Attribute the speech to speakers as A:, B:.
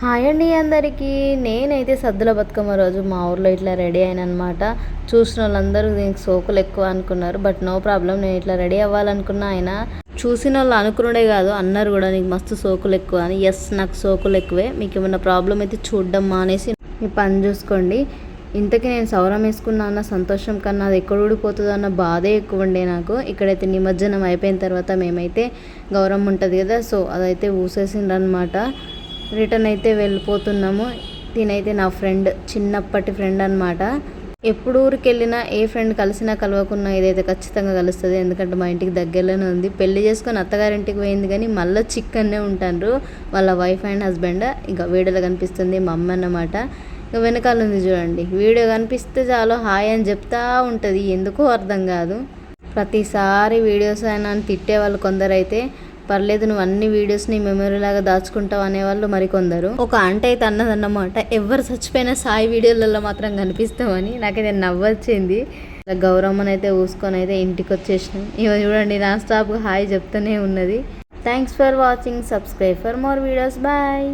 A: Hi అండి అందరికీ. నేనైతే సద్దుల బతుకమ్మ రోజు మా ఊర్లో ఇట్లా రెడీ అయిననమాట. చూసిన వాళ్ళందరూ దీనికి సోకులు ఎక్కువ అనుకున్నారు. బట్ నో ప్రాబ్లం, నేను ఇట్లా రెడీ అవ్వాలనుకున్నా. ఆయన చూసిన వాళ్ళు అనుకున్నాడే కాదు, అన్నారు కూడా నీకు మస్తు సోకులు ఎక్కువ అని. ఎస్, నాకు సోకులు ఎక్కువే. మీకు ఏమన్నా ప్రాబ్లం అయితే చూడడం మానేసి మీ పని చూసుకోండి. ఇంతకీ నేను సౌరం వేసుకున్నా అన్న సంతోషం కన్నా అది ఎక్కడ ఊడిపోతుందో అన్న బాధే ఎక్కువ ఉండే నాకు. ఇక్కడైతే నిమజ్జనం అయిపోయిన తర్వాత మేమైతే గౌరమ్మ ఉంటుంది కదా, సో అదైతే ఊసేసిండ్రనమాట. రిటర్న్ అయితే వెళ్ళిపోతున్నాము. తినైతే నా ఫ్రెండ్, చిన్నప్పటి ఫ్రెండ్ అనమాట. ఎప్పుడు ఊరికి వెళ్ళినా ఏ ఫ్రెండ్ కలిసినా కలవకున్నా ఇదైతే ఖచ్చితంగా కలుస్తుంది. ఎందుకంటే మా ఇంటికి దగ్గరలోనే ఉంది. పెళ్లి చేసుకొని అత్తగారింటికి పోయింది కానీ మళ్ళీ చిక్కన్నే ఉంటారు వాళ్ళ వైఫ్ అండ్ హస్బెండ్. ఇంకా వీడియోలో కనిపిస్తుంది మా అమ్మ అన్నమాట. ఇక వెనకాల ఉంది చూడండి. వీడియో కనిపిస్తే చాలు హాయ్ అని చెప్తా ఉంటుంది. ఎందుకో అర్థం కాదు. ప్రతిసారి వీడియోస్ అయినా అని తిట్టేవాళ్ళు కొందరైతే, పర్లేదు నువ్వు అన్ని వీడియోస్ని మెమరీ లాగా దాచుకుంటావు అనేవాళ్ళు మరికొందరు. ఒక ఆంటీ అయితే అన్నదన్నమాట, ఎవరు చచ్చిపోయినా సాయి వీడియోలలో మాత్రం కనిపిస్తామని. నాకైతే నవ్వొచ్చింది. గౌరమ్మని అయితే ఊసుకొని అయితే ఇంటికి వచ్చేసినాం. ఇవ చూడండి నా స్టాప్గా హాయ్ చెప్తూనే ఉన్నది. Thanks for watching. Subscribe for more videos. Bye.